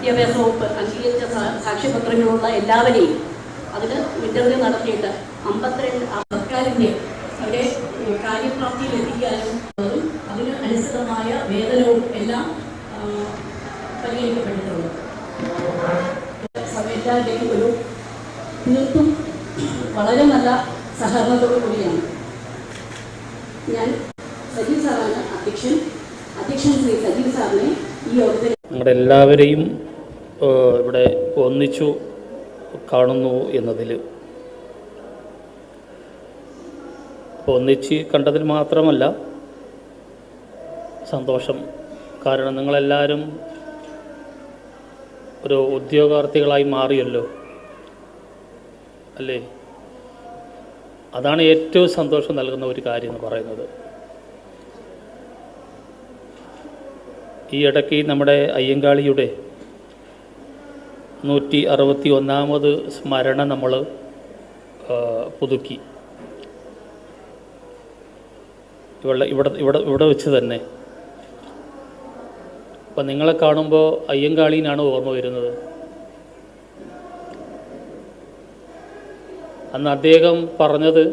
വിദ്യാഭ്യാസ വകുപ്പ് അംഗീകരിച്ച സാക്ഷ്യപത്രങ്ങളുള്ള എല്ലാവരെയും അതിന് ഇന്റർവ്യൂ നടത്തിയിട്ട് 52 സർക്കാരിൻ്റെ അവരെ കാര്യപ്രാപ്തിയിൽ എത്തിക്കാനും അതിന് അനുസൃതമായ വേതനവും എല്ലാം പരിഗണിക്കപ്പെട്ടിട്ടുണ്ട്. എല്ലാവരുടെയും ഒരു തീർത്തും വളരെ നല്ല സഹകരണത്തോടു കൂടിയാണ്. ഞാൻ സജീവ് സാറാണ് അധ്യക്ഷൻ ശ്രീ സജീവ് സാറിനെ ഈ യോഗത്തിൽ നമ്മുടെ എല്ലാവരെയും ഇവിടെ ഒന്നിച്ചു കാണുന്നു എന്നതിൽ ഒന്നിച്ച് കണ്ടതിൽ മാത്രമല്ല സന്തോഷം. കാരണം നിങ്ങളെല്ലാവരും ഒരു ഉദ്യോഗാർത്ഥികളായി മാറിയല്ലോ അല്ലേ? അതാണ് ഏറ്റവും സന്തോഷം നൽകുന്ന ഒരു കാര്യം എന്ന് പറയുന്നത്. ഈ ഇടയ്ക്ക് നമ്മുടെ അയ്യങ്കാളിയുടെ 161ാമത് സ്മരണ നമ്മൾ പുതുക്കി. ഇവിടെ വെച്ച് തന്നെ. അപ്പം നിങ്ങളെ കാണുമ്പോൾ അയ്യങ്കാളീനാണ് ഓർമ്മ വരുന്നത്. അന്ന് അദ്ദേഹം പറഞ്ഞത്,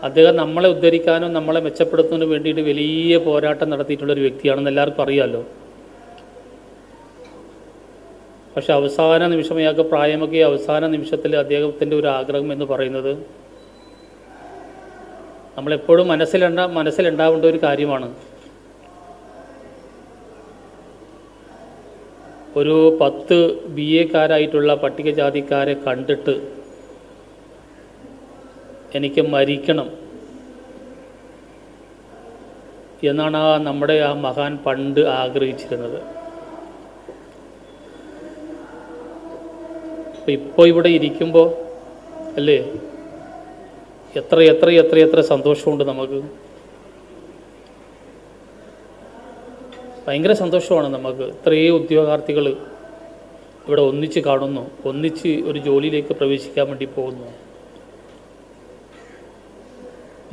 അദ്ദേഹം നമ്മളെ ഉദ്ധരിക്കാനും നമ്മളെ മെച്ചപ്പെടുത്തുന്നതിനും വേണ്ടിയിട്ട് വലിയ പോരാട്ടം നടത്തിയിട്ടുള്ളൊരു വ്യക്തിയാണെന്ന് എല്ലാവർക്കും അറിയാമല്ലോ. പക്ഷെ അവസാന നിമിഷം, അയാൾക്ക് പ്രായമൊക്കെ അവസാന നിമിഷത്തിൽ അദ്ദേഹത്തിൻ്റെ ഒരു ആഗ്രഹം എന്ന് പറയുന്നത് നമ്മളെപ്പോഴും മനസ്സിലുണ്ടാവേണ്ട ഒരു കാര്യമാണ്. ഒരു 10 BA-കാരായിട്ടുള്ള പട്ടികജാതിക്കാരെ കണ്ടിട്ട് എനിക്ക് മരിക്കണം എന്നാണ് നമ്മുടെ മഹാൻ പണ്ട് ആഗ്രഹിച്ചിരുന്നത്. അപ്പം ഇപ്പോൾ ഇവിടെ ഇരിക്കുമ്പോൾ അല്ലേ, എത്ര എത്ര എത്ര എത്ര സന്തോഷമുണ്ട് നമുക്ക്. ഭയങ്കര സന്തോഷമാണ് നമുക്ക്. ഇത്രയും ഉദ്യോഗാർത്ഥികൾ ഇവിടെ ഒന്നിച്ച് കാണുന്നു, ഒന്നിച്ച് ഒരു ജോലിയിലേക്ക് പ്രവേശിക്കാൻ വേണ്ടി പോകുന്നു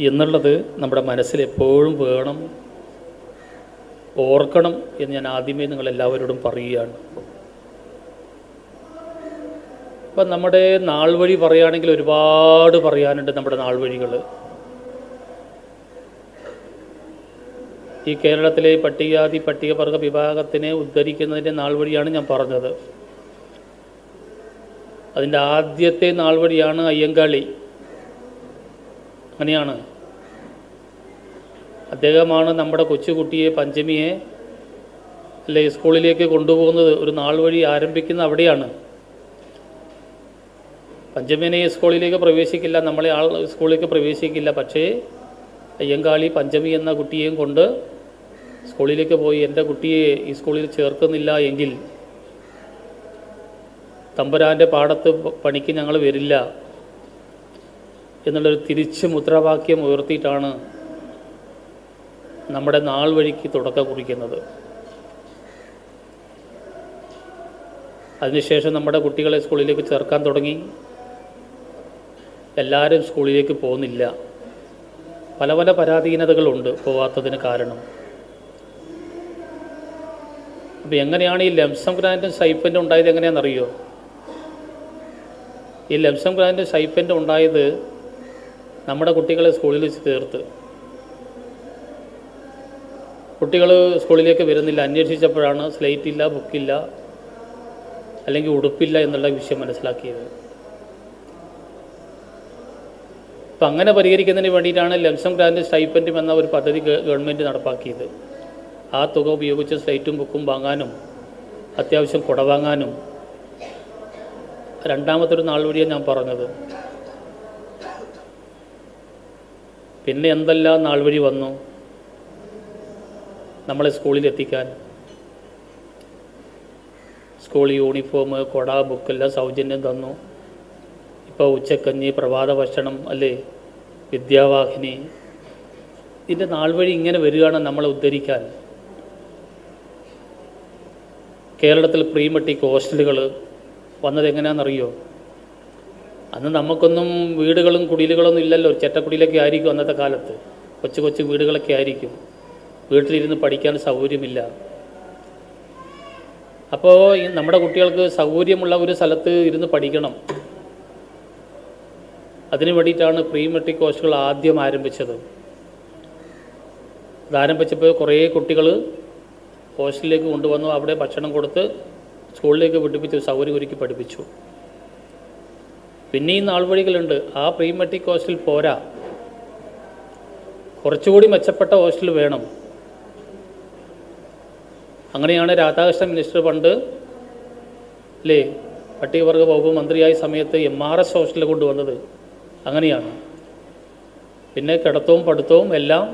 എന്നുള്ളത് നമ്മുടെ മനസ്സിൽ എപ്പോഴും വേണം, ഓർക്കണം എന്ന് ഞാൻ ആദ്യമേ നിങ്ങളെല്ലാവരോടും പറയുകയാണ്. ഇപ്പം നമ്മുടെ നാൾ വഴി പറയുകയാണെങ്കിൽ ഒരുപാട് പറയാനുണ്ട്. നമ്മുടെ നാൾ വഴികൾ ഈ കേരളത്തിലെ പട്ടികജാതി പട്ടികവർഗ വിഭാഗത്തിനെ ഉദ്ധരിക്കുന്നതിൻ്റെ നാൾ വഴിയാണ് ഞാൻ പറഞ്ഞത്. അതിൻ്റെ ആദ്യത്തെ നാൾ വഴിയാണ് അയ്യങ്കാളി. അങ്ങനെയാണ്. അദ്ദേഹമാണ് നമ്മുടെ കൊച്ചുകുട്ടിയെ, പഞ്ചമിയെ അല്ലേ സ്കൂളിലേക്ക് കൊണ്ടുപോകുന്നത്. ഒരു നാൾ വഴി ആരംഭിക്കുന്നത് അവിടെയാണ്. പഞ്ചമിനെ സ്കൂളിലേക്ക് പ്രവേശിക്കില്ല, നമ്മളെ സ്കൂളിലേക്ക് പ്രവേശിക്കില്ല. പക്ഷേ അയ്യങ്കാളി പഞ്ചമി എന്ന കുട്ടിയെയും കൊണ്ട് സ്കൂളിലേക്ക് പോയി, എൻ്റെ കുട്ടിയെ ഈ സ്കൂളിൽ ചേർക്കുന്നില്ല എങ്കിൽ തമ്പുരാൻ്റെ പാടത്ത് പണിക്ക് ഞങ്ങൾ വരില്ല എന്നുള്ളൊരു തിരിച്ച് മുദ്രാവാക്യം ഉയർത്തിയിട്ടാണ് നമ്മുടെ നാൾ വഴിക്ക് തുടക്കം കുറിക്കുന്നത്. അതിനുശേഷം നമ്മുടെ കുട്ടികളെ സ്കൂളിലേക്ക് ചേർക്കാൻ തുടങ്ങി. എല്ലാവരും സ്കൂളിലേക്ക് പോകുന്നില്ല. പല പല പരാധീനതകളുണ്ട് പോവാത്തതിന് കാരണം. അപ്പം എങ്ങനെയാണ് ഈ ലംസം ഗ്രാൻറ്റും സൈപ്പൻറ്റും ഉണ്ടായത് എങ്ങനെയാണെന്നറിയോ? ഈ ലംസം ഗ്രാൻറ്റും സൈപ്പൻറ്റും ഉണ്ടായത് നമ്മുടെ കുട്ടികളെ സ്കൂളിൽ ചേർത്ത്. കുട്ടികൾ സ്കൂളിലേക്ക് വരുന്നില്ല. അന്വേഷിച്ചപ്പോഴാണ് സ്ലേറ്റ് ഇല്ല, ബുക്കില്ല, അല്ലെങ്കിൽ ഉടുപ്പില്ല എന്നുള്ള വിഷയം മനസ്സിലാക്കിയത്. അപ്പം അങ്ങനെ പരിഹരിക്കുന്നതിന് വേണ്ടിയിട്ടാണ് ലംസം ഗ്രാൻറ്റും സ്റ്റൈപ്പൻറ്റും എന്ന ഒരു പദ്ധതി ഗവൺമെൻറ് നടപ്പാക്കിയത്. ആ തുക ഉപയോഗിച്ച് സ്ലേറ്റും ബുക്കും വാങ്ങാനും അത്യാവശ്യം കുട വാങ്ങാനും. രണ്ടാമത്തൊരു നാൾ വഴിയാണ് ഞാൻ പറഞ്ഞത്. പിന്നെ എന്തെല്ലാം നാൾ വഴി വന്നു നമ്മളെ സ്കൂളിൽ എത്തിക്കാൻ. സ്കൂൾ യൂണിഫോം, കുട, ബുക്കെല്ലാം സൗജന്യം തന്നു. ഇപ്പോൾ ഉച്ചക്കഞ്ഞി, പ്രഭാത ഭക്ഷണം അല്ലേ, വിദ്യാവാഹിനി. ഇതിൻ്റെ നാൾ വഴി ഇങ്ങനെ വരികയാണ് നമ്മളെ ഉദ്ധരിക്കാൻ. കേരളത്തിൽ പ്രീ മെട്രിക് ഹോസ്റ്റലുകൾ വന്നത് എങ്ങനെയാണെന്നറിയോ? അന്ന് നമുക്കൊന്നും വീടുകളും കുടിലുകളൊന്നും ഇല്ലല്ലോ. ചെറ്റക്കുടിയിലൊക്കെ ആയിരിക്കും അന്നത്തെ കാലത്ത്. കൊച്ചു കൊച്ചു വീടുകളൊക്കെ ആയിരിക്കും. വീട്ടിലിരുന്ന് പഠിക്കാൻ സൗകര്യമില്ല. അപ്പോൾ നമ്മുടെ കുട്ടികൾക്ക് സൗകര്യമുള്ള ഒരു സ്ഥലത്ത് ഇരുന്ന് പഠിക്കണം. അതിനു വേണ്ടിയിട്ടാണ് പ്രീ മെട്രിക് കോഴ്സുകൾ ആദ്യം ആരംഭിച്ചത്. അത് ആരംഭിച്ചപ്പോൾ കുറേ കുട്ടികൾ ഹോസ്റ്റലിലേക്ക് കൊണ്ടുവന്നു, അവിടെ ഭക്ഷണം കൊടുത്ത് സ്കൂളിലേക്ക് പഠിപ്പിച്ചു, സൗകര്യം ഒരുക്കി പഠിപ്പിച്ചു. പിന്നെയും നാൾവഴികളുണ്ട്. ആ പ്രീ മെട്രിക് ഹോസ്റ്റൽ പോരാ, കുറച്ചുകൂടി മെച്ചപ്പെട്ട ഹോസ്റ്റൽ വേണം. അങ്ങനെയാണ് രാധാകൃഷ്ണൻ മിനിസ്റ്റർ പണ്ട് അല്ലേ പട്ടികവർഗ വകുപ്പ് മന്ത്രിയായ സമയത്ത് MRS ഹോസ്റ്റലിൽ കൊണ്ടുവന്നത്. അങ്ങനെയാണ്. പിന്നെ കിടത്തവും പഠിത്തവും എല്ലാം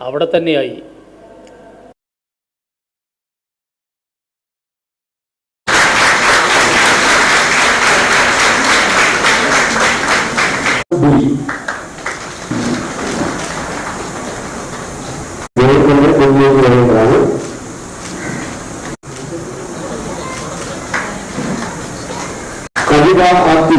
അവിടെ തന്നെയായി. കവിത ആർട്ടി